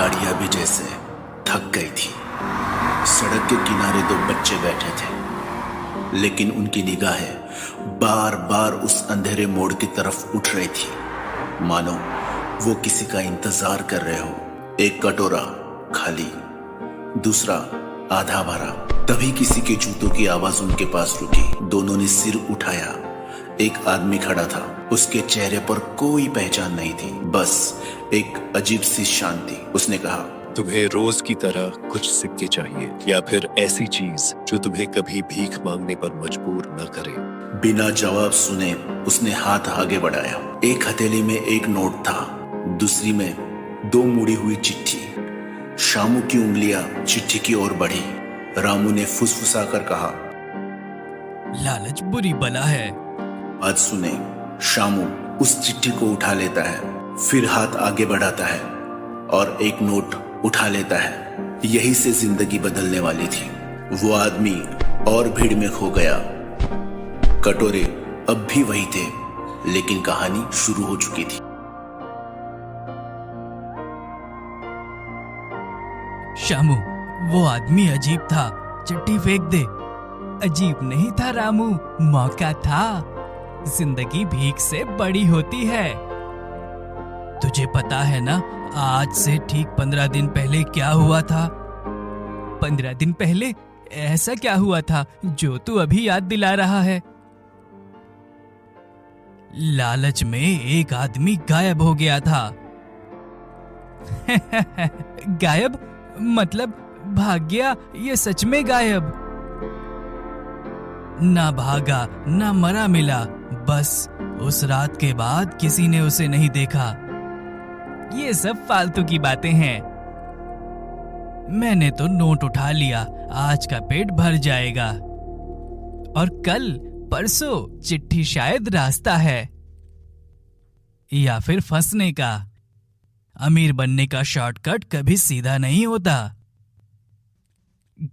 गाड़ियां भी जैसे थक गई थी। सड़क के किनारे दो बच्चे बैठे थे, लेकिन उनकी निगाहें बार बार उस अंधेरे मोड़ की तरफ उठ रही थी, मानो वो किसी का इंतजार कर रहे हो। एक कटोरा खाली, दूसरा आधा भरा। तभी किसी के जूतों की आवाज उनके पास रुकी। दोनों ने सिर उठाया। एक आदमी खड़ा था। उसके चेहरे पर कोई पहचान नहीं थी, बस एक अजीब सी शांति। उसने कहा, तुम्हें रोज की तरह कुछ सिक्के चाहिए, या फिर ऐसी चीज जो तुम्हें कभी भीख मांगने पर मजबूर न करे। बिना जवाब सुने उसने हाथ आगे बढ़ाया। एक हथेली में एक नोट था, दूसरी में दो मुड़ी हुई चिट्ठी। शामू की उंगलियां चिट्ठी की ओर बढ़ी। रामू ने फुसफुसाकर कहा, लालच बुरी बला है। बात सुने शामू उस चिट्ठी को उठा लेता है, फिर हाथ आगे बढ़ाता है और एक नोट उठा लेता है। यही से जिंदगी बदलने वाली थी। वो आदमी और भीड़ में खो गया। कटोरे अब भी वही थे, लेकिन कहानी शुरू हो चुकी थी। शामू, वो आदमी अजीब था। चिट्ठी फेंक दे। अजीब नहीं था रामू, मौका था। जिंदगी भीख से बड़ी होती है। तुझे पता है ना, आज से ठीक 15 दिन पहले क्या हुआ था? 15 दिन पहले ऐसा क्या हुआ था जो तू अभी याद दिला रहा है? लालच में एक आदमी गायब हो गया था। गायब मतलब भाग गया? ये सच में गायब? ना भागा ना मरा मिला, बस उस रात के बाद किसी ने उसे नहीं देखा। ये सब फालतू की बातें हैं। मैंने तो नोट उठा लिया, आज का पेट भर जाएगा। और कल परसों चिट्ठी शायद रास्ता है, या फिर फंसने का। अमीर बनने का शॉर्टकट कभी सीधा नहीं होता।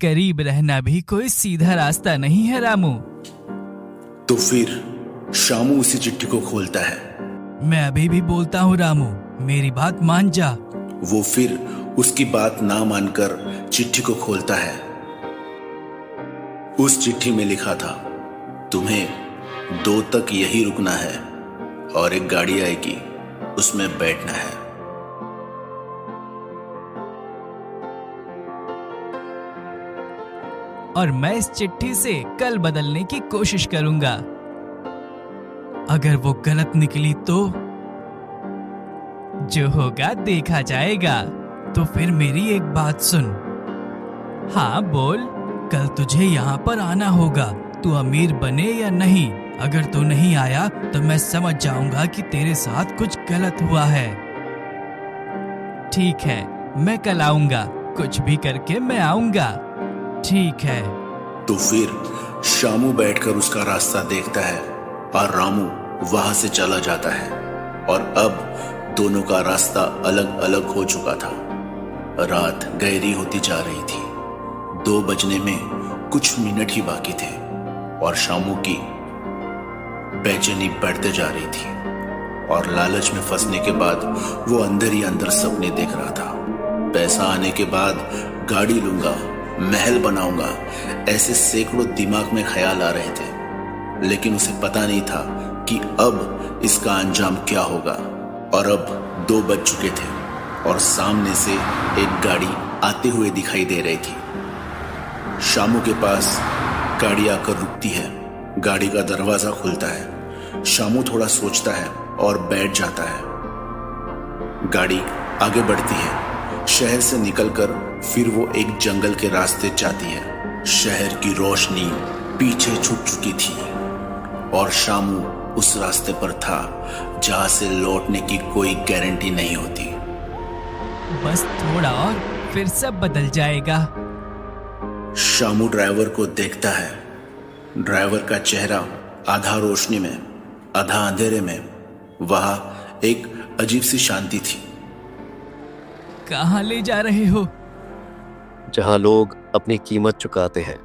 गरीब रहना भी कोई सीधा रास्ता नहीं है रामू। तो फिर शामू उसी चिट्ठी को खोलता है। मैं अभी भी बोलता हूँ रामू, मेरी बात मान जा। वो फिर उसकी बात ना मानकर चिट्ठी को खोलता है। उस चिट्ठी में लिखा था, तुम्हें 2 तक यही रुकना है और एक गाड़ी आएगी, उसमें बैठना है। और मैं इस चिट्ठी से कल बदलने की कोशिश करूंगा। अगर वो गलत निकली तो जो होगा देखा जाएगा। तो फिर मेरी एक बात सुन। हाँ बोल। कल तुझे यहाँ पर आना होगा, तू अमीर बने या नहीं। अगर तू नहीं आया तो मैं समझ जाऊंगा कि तेरे साथ कुछ गलत हुआ है। ठीक है, मैं कल आऊंगा, कुछ भी करके मैं आऊंगा। ठीक है। तो फिर शामू बैठकर उसका रास्ता देखता है और रामू वहां से चला जाता है। और अब दोनों का रास्ता अलग अलग हो चुका था। रात गहरी होती जा रही थी। 2 बजने में कुछ मिनट ही बाकी थे और शामू की बेचैनी बढ़ते जा रही थी। और लालच में फंसने के बाद वो अंदर ही अंदर सपने देख रहा था। पैसा आने के बाद गाड़ी लूंगा, महल बनाऊंगा, ऐसे सैकड़ों दिमाग में ख्याल आ रहे थे। लेकिन उसे पता नहीं था कि अब इसका अंजाम क्या होगा। और अब 2 बज चुके थे और सामने से एक गाड़ी आते हुए दिखाई दे रही थी। शामू के पास गाड़ी आकर रुकती है। गाड़ी का दरवाजा खुलता है। शामू थोड़ा सोचता है और बैठ जाता है। गाड़ी आगे बढ़ती है। शहर से निकलकर फिर वो एक जंगल के रास्ते जाती है। शहर की रोशनी पीछे छूट चुकी थी और शामू उस रास्ते पर था जहां से लौटने की कोई गारंटी नहीं होती। बस थोड़ा और फिर सब बदल जाएगा। शामू ड्राइवर को देखता है। ड्राइवर का चेहरा आधा रोशनी में आधा अंधेरे में। वहां एक अजीब सी शांति थी। कहाँ ले जा रहे हो? जहां लोग अपनी कीमत चुकाते हैं।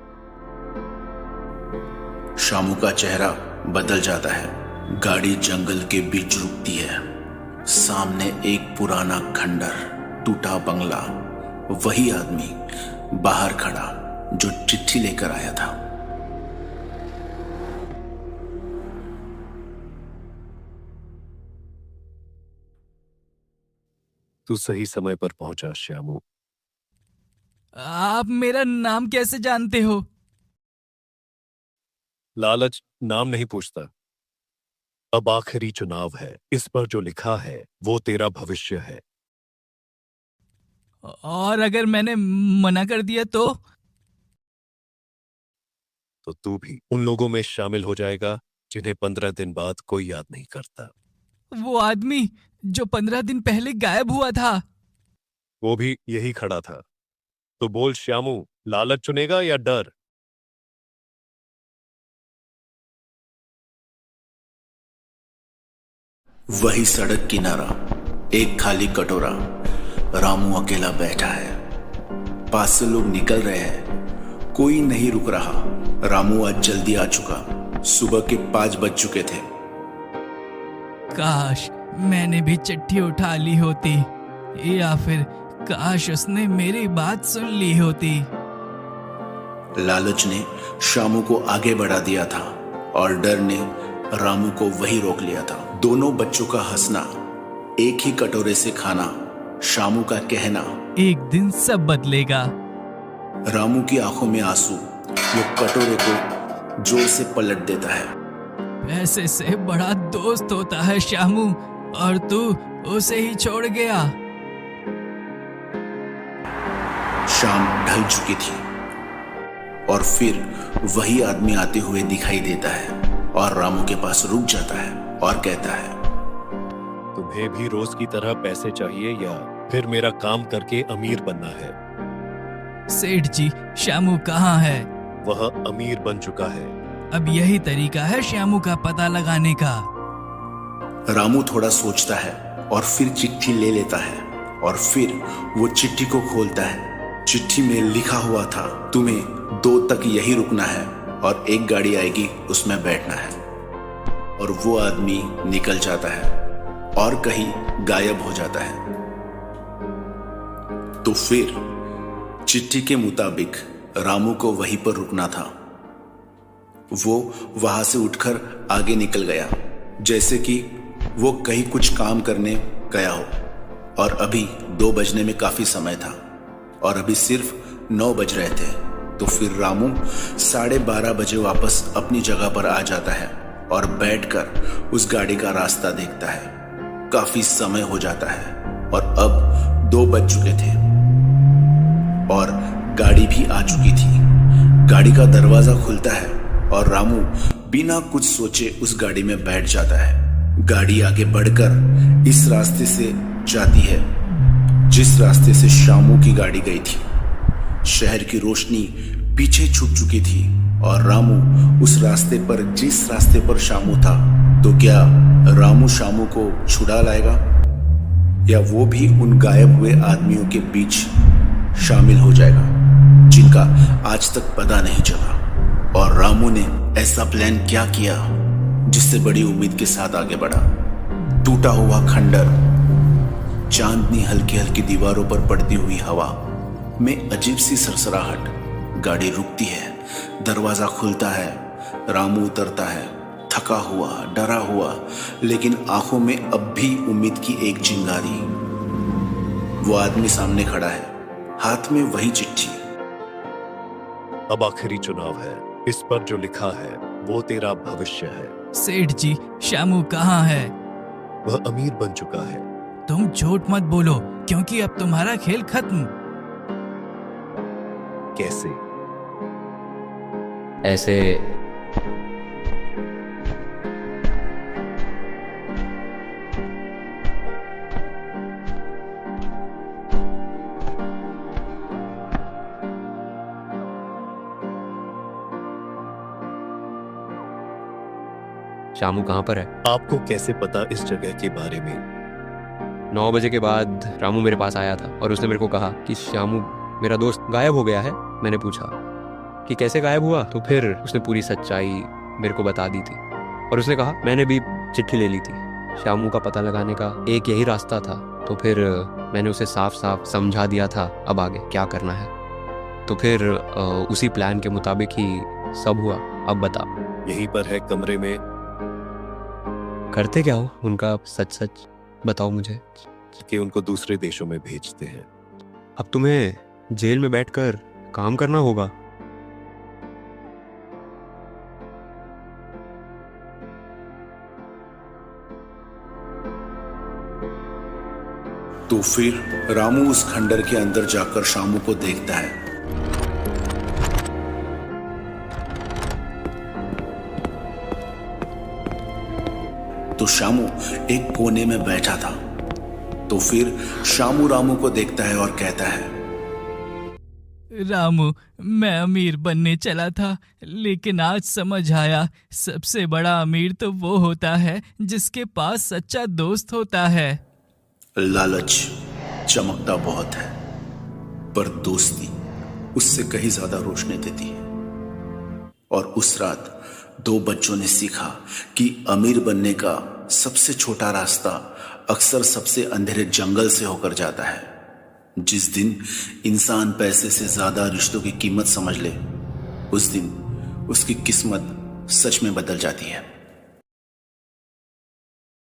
शामू का चेहरा बदल जाता है। गाड़ी जंगल के बीच रुकती है। सामने एक पुराना खंडर, टूटा बंगला, वही आदमी बाहर खड़ा जो चिट्ठी लेकर आया था। तू सही समय पर पहुंचा श्यामू। आप मेरा नाम कैसे जानते हो? लालच नाम नहीं पूछता। अब आखिरी चुनाव है, इस पर जो लिखा है वो तेरा भविष्य है। और अगर मैंने मना कर दिया तो तू भी उन लोगों में शामिल हो जाएगा जिन्हें 15 दिन बाद कोई याद नहीं करता। वो आदमी जो 15 दिन पहले गायब हुआ था, वो भी यही खड़ा था। तो बोल श्यामू, लालच चुनेगा या डर? वही सड़क किनारा, एक खाली कटोरा, रामू अकेला बैठा है। पास से लोग निकल रहे हैं, कोई नहीं रुक रहा। रामू आज जल्दी आ चुका, सुबह के 5 बज चुके थे। काश मैंने भी चिट्ठी उठा ली होती, या फिर काश उसने मेरी बात सुन ली होती। लालच ने शामू को आगे बढ़ा दिया था और डर ने रामू को वही रोक लिया था। दोनों बच्चों का हंसना, एक ही कटोरे से खाना, शामू का कहना, एक दिन सब बदलेगा। रामू की आंखों में आंसू, वो कटोरे को जोर से पलट देता है। पैसे से बड़ा दोस्त होता है श्यामू, और तू उसे ही छोड़ गया। शाम ढल चुकी थी और फिर वही आदमी आते हुए दिखाई देता है और रामू के पास रुक जाता है और कहता है, तुम्हें भी रोज की तरह पैसे चाहिए या फिर मेरा काम करके अमीर बनना है? सेठ जी, श्यामू कहाँ है? वह अमीर बन चुका है। अब यही तरीका है श्यामू का पता लगाने का। रामू थोड़ा सोचता है और फिर चिट्ठी ले लेता है और फिर वो चिट्ठी को खोलता है। चिट्ठी में लिखा हुआ था, तुम्हें 2 तक यही रुकना है और एक गाड़ी आएगी, उसमें बैठना है। और वो आदमी निकल जाता है और कहीं गायब हो जाता है। तो फिर चिट्ठी के मुताबिक रामू को वहीं पर रुकना था। वो वहां से उठकर आगे निकल गया, जैसे कि वो कहीं कुछ काम करने गया हो। और अभी 2 बजने में काफी समय था और अभी सिर्फ 9 बज रहे थे। तो फिर रामू 12:30 बजे वापस अपनी जगह पर आ जाता है और बैठकर उस गाड़ी का रास्ता देखता है। काफी समय हो जाता है और अब 2 बज चुके थे और गाड़ी भी आ चुकी थी। गाड़ी का दरवाजा खुलता है और रामू बिना कुछ सोचे उस गाड़ी में बैठ जाता है। गाड़ी आगे बढ़कर इस रास्ते से जाती है जिस रास्ते से शामू की गाड़ी गई थी। शहर की रोशनी पीछे छूट चुकी थी और रामू उस रास्ते पर, जिस रास्ते पर शामू था, तो क्या रामू शामू को छुड़ा लाएगा या वो भी उन गायब हुए आदमियों के बीच शामिल हो जाएगा जिनका आज तक पता नहीं चला? और रामू ने ऐसा प्लान क्या किया जिससे बड़ी उम्मीद के साथ आगे बढ़ा? टूटा हुआ खंडर, चांदनी हल्की हल्की दीवारों पर पड़ती हुई हवा में अजीब सी सरसराहट। गाड़ी रुकती है, दरवाजा खुलता है, रामू उतरता है, थका हुआ, डरा हुआ, लेकिन आंखों में अब भी उम्मीद की एक चिंगारी। वो आदमी सामने खड़ा है, हाथ में वही चिट्ठी। अब आखिरी चुनाव है, इस पर जो लिखा है वो तेरा भविष्य है। सेठ जी, श्यामू कहाँ है? वह अमीर बन चुका है। तुम झूठ मत बोलो, क्योंकि अब तुम्हारा खेल खत्म। कैसे? ऐसे शामू कहाँ पर है? आपको कैसे पता इस जगह के बारे में? 9 बजे के बाद रामू मेरे पास आया था और उसने मेरे को कहा कि श्यामू मेरा दोस्त गायब हो गया है। मैंने पूछा कि कैसे गायब हुआ, तो फिर उसने पूरी सच्चाई मेरे को बता दी थी और उसने कहा मैंने भी चिट्ठी ले ली थी। श्यामू का पता लगाने का एक यही रास्ता था। तो फिर मैंने उसे साफ साफ समझा दिया था अब आगे क्या करना है। तो फिर उसी प्लान के मुताबिक ही सब हुआ। अब बता, यहीं पर है कमरे में। करते क्या हो उनका? सच सच बताओ मुझे। कि उनको दूसरे देशों में भेजते हैं। अब तुम्हें जेल में बैठकर काम करना होगा। तो फिर रामू उस खंडर के अंदर जाकर शामू को देखता है। तो शामू एक कोने में बैठा था। तो फिर शामू रामू को देखता है और कहता है, रामू, मैं अमीर बनने चला था, लेकिन आज समझ आया सबसे बड़ा अमीर तो वो होता है जिसके पास सच्चा दोस्त होता है। लालच चमकता बहुत है, पर दोस्ती उससे कहीं ज्यादा रोशनी देती है। और उस रात दो बच्चों ने सीखा कि अमीर बनने का सबसे छोटा रास्ता अक्सर सबसे अंधेरे जंगल से होकर जाता है। जिस दिन इंसान पैसे से ज्यादा रिश्तों की कीमत समझ ले, उस दिन उसकी किस्मत सच में बदल जाती है।